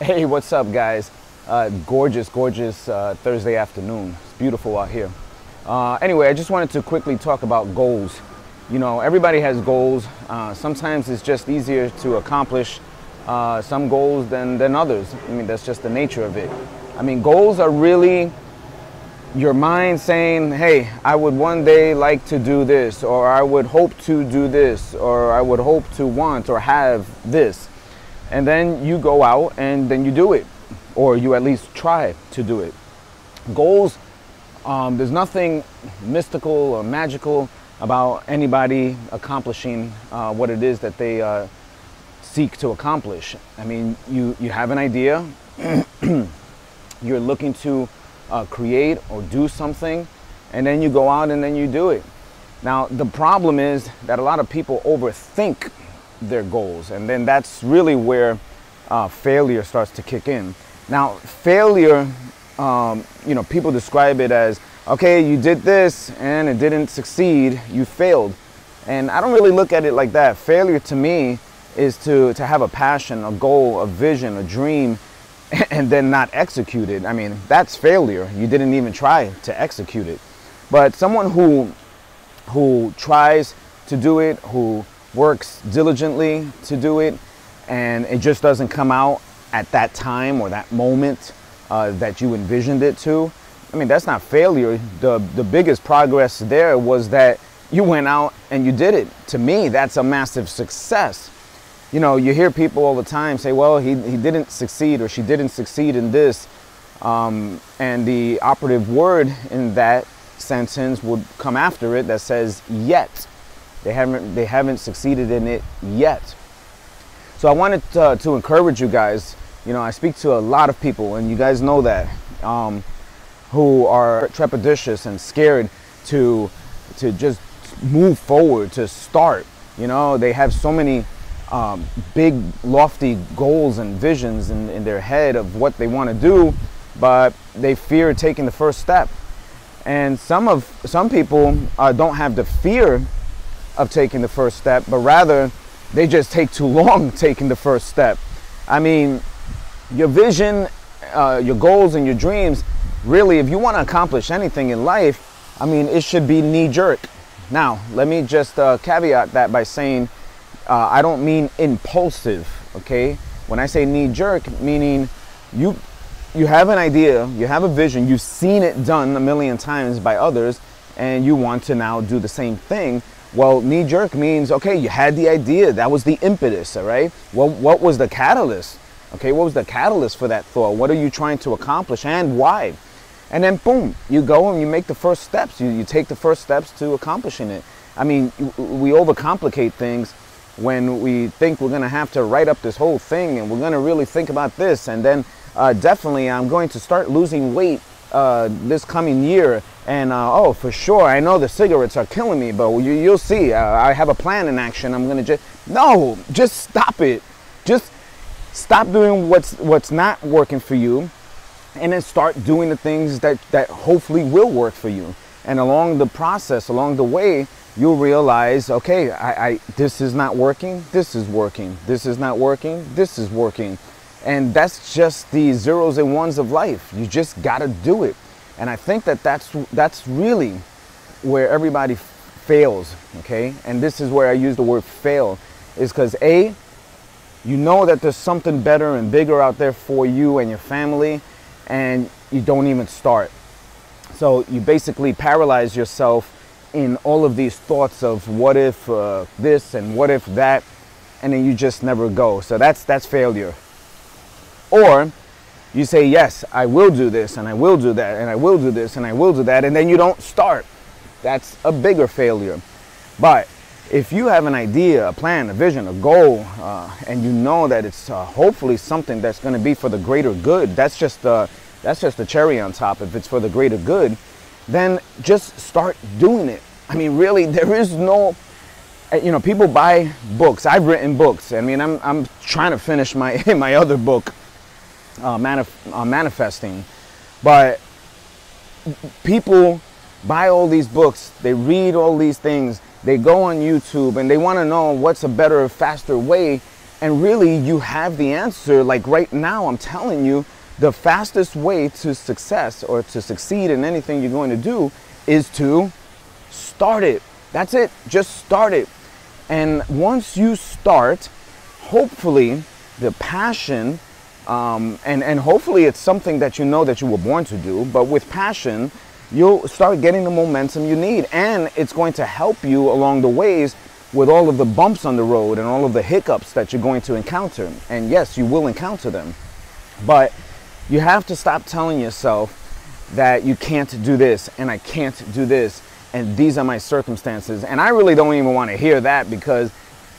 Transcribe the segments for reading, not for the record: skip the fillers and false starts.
Hey, what's up, guys? Gorgeous Thursday afternoon. It's beautiful out here. Anyway, I just wanted to quickly talk about goals. You know, everybody has goals. Sometimes it's just easier to accomplish some goals than others. I mean, that's just the nature of it. I mean, goals are really your mind saying, hey, I would one day like to do this, or I would hope to do this, or I would hope to want or have this. And then you go out and then you do it, or you at least try to do it. Goals, there's nothing mystical or magical about anybody accomplishing what it is that they seek to accomplish. I mean, you have an idea, you're looking to create or do something, and then you go out and then you do it. Now, the problem is that a lot of people overthink their goals, and then that's really where failure starts to kick in. Now, failure, you know, people describe it as, okay, you did this and it didn't succeed, you failed. And I don't really look at it like that. Failure to me is to have a passion, a goal, a vision, a dream, and then not execute it. I mean, that's failure. You didn't even try to execute it. But someone who tries to do it, who works diligently to do it, and it just doesn't come out at that time or that moment that you envisioned it to, I mean, that's not failure. The biggest progress there was that you went out and you did it. To me, that's a massive success. You know, you hear people all the time say, well, he didn't succeed, or she didn't succeed in this, and the operative word in that sentence would come after it that says yet. They haven't succeeded in it yet. So I wanted to encourage you guys. You know, I speak to a lot of people, and you guys know that, who are trepidatious and scared to just move forward, to start. You know, they have so many big, lofty goals and visions in their head of what they want to do, but they fear taking the first step. And some people don't have the fear of taking the first step, but rather they just take too long taking the first step. I mean, your vision, your goals and your dreams, really, if you want to accomplish anything in life, I mean, it should be knee-jerk. Now, let me just caveat that by saying I don't mean impulsive, okay? When I say knee-jerk, meaning you have an idea, you have a vision, you've seen it done a million times by others, and you want to now do the same thing. Well, knee-jerk means, okay, you had the idea, that was the impetus, all right? Well, what was the catalyst? Okay, what was the catalyst for that thought? What are you trying to accomplish and why? And then boom, you go and you make the first steps. You take the first steps to accomplishing it. I mean, we overcomplicate things when we think we're gonna have to write up this whole thing and we're gonna really think about this, and then definitely I'm going to start losing weight this coming year, and oh, for sure, I know the cigarettes are killing me, but you'll see, I have a plan in action. I'm gonna just stop it. Just stop doing what's not working for you, and then start doing the things that hopefully will work for you. And along the process, along the way, you'll realize, okay, this is not working, this is working, this is not working, this is working. And that's just the zeros and ones of life. You just gotta do it. And I think that's really where everybody fails, okay? And this is where I use the word fail, is because A, you know that there's something better and bigger out there for you and your family, and you don't even start. So you basically paralyze yourself in all of these thoughts of what if this and what if that, and then you just never go. So that's failure. Or you say, yes, I will do this, and I will do that, and I will do this, and I will do that, and then you don't start. That's a bigger failure. But if you have an idea, a plan, a vision, a goal, and you know that it's hopefully something that's going to be for the greater good, that's just the cherry on top. If it's for the greater good, then just start doing it. I mean, really, there is no, you know, people buy books. I've written books. I mean, I'm trying to finish my other book, Manifesting. But people buy all these books, they read all these things, they go on YouTube and they want to know what's a better, faster way, And really, you have the answer. Like right now, I'm telling you, the fastest way to success or to succeed in anything you're going to do is to start it. That's it. Just start it. And once you start, hopefully the passion, and hopefully it's something that you know that you were born to do, but with passion, you'll start getting the momentum you need. And it's going to help you along the ways with all of the bumps on the road and all of the hiccups that you're going to encounter. And yes, you will encounter them. But you have to stop telling yourself that you can't do this and I can't do this and these are my circumstances. And I really don't even want to hear that, because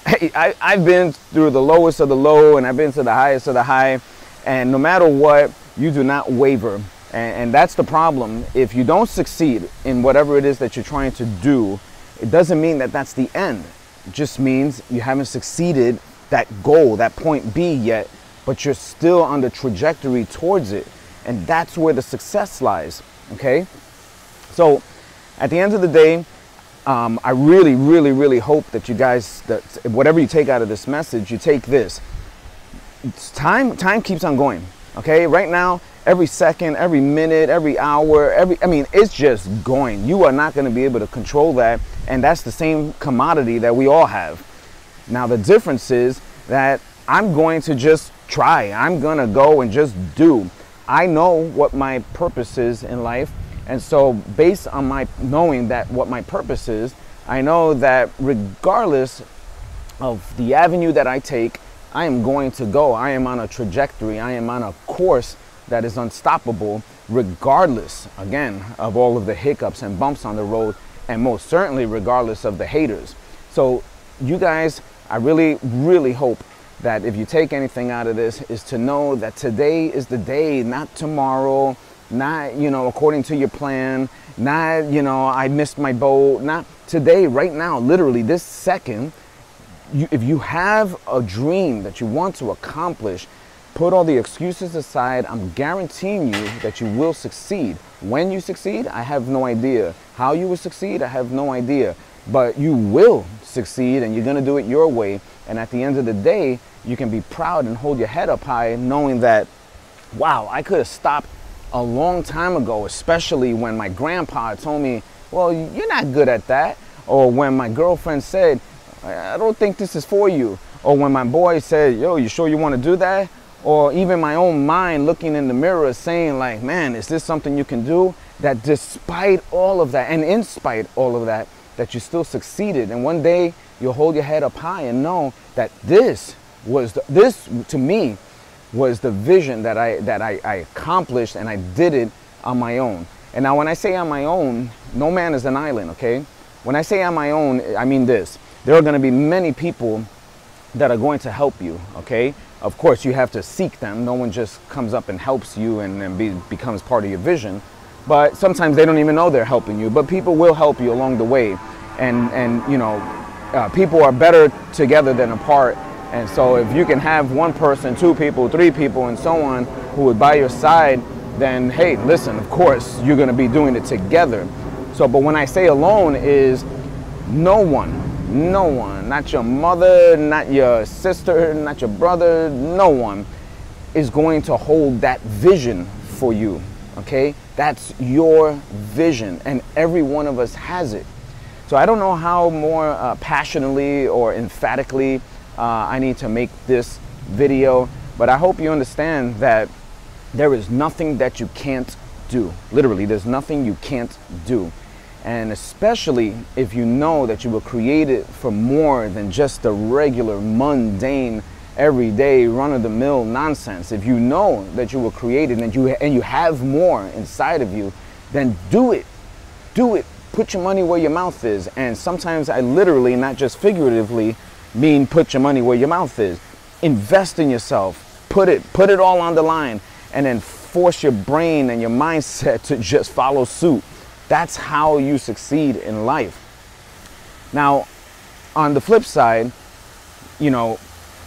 hey, I've been through the lowest of the low and I've been to the highest of the high. And no matter what, you do not waver. And that's the problem. If you don't succeed in whatever it is that you're trying to do, it doesn't mean that that's the end. It just means you haven't succeeded that goal, that point B yet, but you're still on the trajectory towards it. And that's where the success lies, okay? So at the end of the day, I really, really, really hope that you guys, that whatever you take out of this message, you take this. Time keeps on going, okay? Right now, every second, every minute, every hour, it's just going. You are not going to be able to control that. And that's the same commodity that we all have. Now, the difference is that I'm going to just try. I'm going to go and just do. I know what my purpose is in life. And so based on my knowing that what my purpose is, I know that regardless of the avenue that I take, I am going to go. I am on a trajectory. I am on a course that is unstoppable, regardless, again, of all of the hiccups and bumps on the road, and most certainly regardless of the haters. So you guys, I really, really hope that if you take anything out of this, is to know that today is the day, not tomorrow, not, according to your plan, not, I missed my boat, not today, right now, literally this second. If you have a dream that you want to accomplish, put all the excuses aside. I'm guaranteeing you that you will succeed. When you succeed, I have no idea. How you will succeed, I have no idea. But you will succeed, and you're going to do it your way. And at the end of the day, you can be proud and hold your head up high, knowing that, wow, I could have stopped a long time ago, especially when my grandpa told me, well, you're not good at that. Or when my girlfriend said, I don't think this is for you. Or when my boy said, yo, you sure you want to do that? Or even my own mind looking in the mirror saying like, man, is this something you can do? That despite all of that, and in spite all of that, that you still succeeded. And one day you'll hold your head up high and know that this to me was the vision that I accomplished, and I did it on my own. And now when I say on my own, no man is an island, okay? When I say on my own, I mean this. There are going to be many people that are going to help you, okay? Of course, you have to seek them. No one just comes up and helps you and becomes part of your vision. But sometimes they don't even know they're helping you. But people will help you along the way. And people are better together than apart. And so if you can have one person, two people, three people, and so on, who would by your side, then hey, listen, of course, you're going to be doing it together. So, but when I say alone is no one, not your mother, not your sister, not your brother, no one is going to hold that vision for you, okay? That's your vision, and every one of us has it. So I don't know how more passionately or emphatically I need to make this video, but I hope you understand that there is nothing that you can't do. Literally, there's nothing you can't do. And especially if you know that you were created for more than just the regular, mundane, everyday, run-of-the-mill nonsense. If you know that you were created and you have more inside of you, then do it. Do it. Put your money where your mouth is. And sometimes I literally, not just figuratively, mean put your money where your mouth is. Invest in yourself. Put it all on the line, and then force your brain and your mindset to just follow suit. That's how you succeed in life. Now, on the flip side,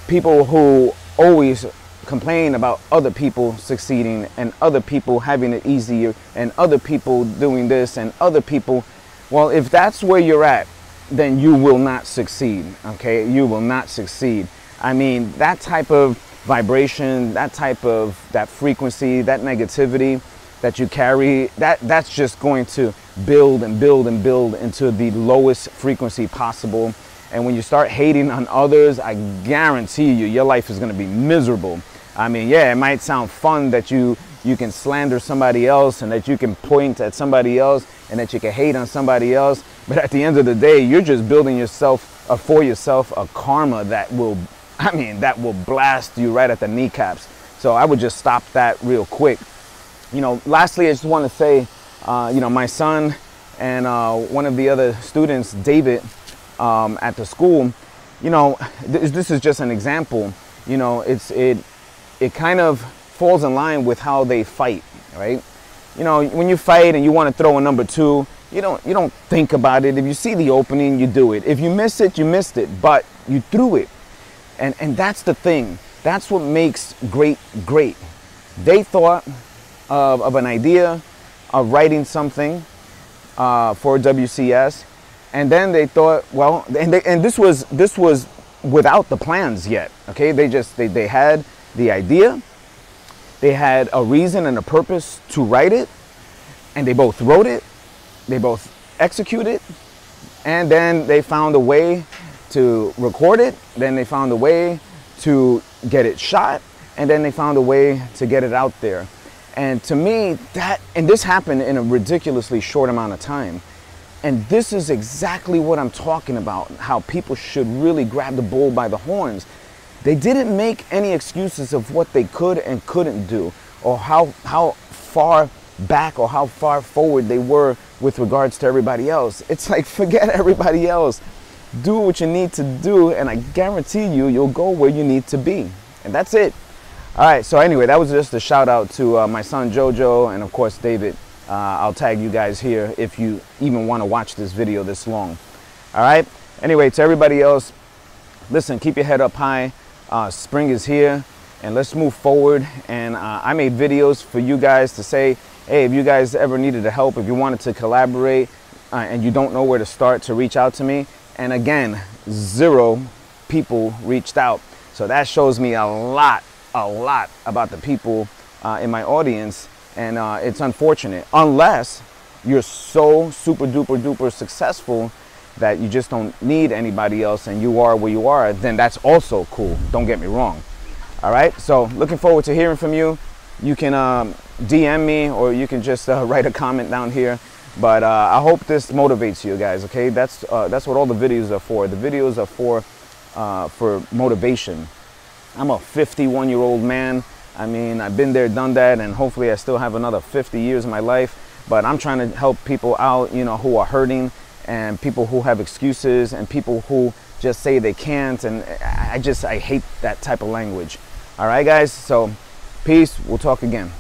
people who always complain about other people succeeding and other people having it easier and other people doing this and other people, well, if that's where you're at, then you will not succeed, okay? You will not succeed. I mean, that type of vibration, that frequency, that negativity that you carry, that's just going to build and build and build into the lowest frequency possible. And when you start hating on others, I guarantee you, your life is going to be miserable. I mean, yeah, it might sound fun that you can slander somebody else and that you can point at somebody else and that you can hate on somebody else. But at the end of the day, you're just building yourself for yourself a karma that will blast you right at the kneecaps. So I would just stop that real quick. You know, lastly, I just want to say, you know, my son and one of the other students, David, at the school, you know, this is just an example. You know, it kind of falls in line with how they fight, right? You know, when you fight and you want to throw a number 2, you don't think about it. If you see the opening, you do it. If you miss it, you missed it, but you threw it. And that's the thing. That's what makes great. They thought of an idea of writing something for WCS, and then they thought, well, and this was without the plans yet. Okay, they had the idea, they had a reason and a purpose to write it, and they both wrote it, they both executed, and then they found a way to record it, then they found a way to get it shot, and then they found a way to get it out there. And to me, this happened in a ridiculously short amount of time. And this is exactly what I'm talking about, how people should really grab the bull by the horns. They didn't make any excuses of what they could and couldn't do, or how far back or how far forward they were with regards to everybody else. It's like, forget everybody else. Do what you need to do, and I guarantee you'll go where you need to be. And that's it. All right, so anyway, that was just a shout out to my son Jojo and of course David. I'll tag you guys here if you even want to watch this video this long. All right, anyway, to everybody else, listen, keep your head up high. Spring is here, and let's move forward. And I made videos for you guys to say, hey, if you guys ever needed help, if you wanted to collaborate and you don't know where to start, to reach out to me. And again, 0 people reached out. So that shows me a lot about the people in my audience. And it's unfortunate, unless you're so super duper successful that you just don't need anybody else and you are where you are, then that's also cool. Don't get me wrong. All right, so looking forward to hearing from you. You can DM me, or you can just write a comment down here. But I hope this motivates you guys, okay? That's what all the videos are for. The videos are for motivation. I'm a 51-year-old man. I mean, I've been there, done that, and hopefully I still have another 50 years of my life. But I'm trying to help people out, you know, who are hurting, and people who have excuses, and people who just say they can't. And I hate that type of language. All right, guys, so peace. We'll talk again.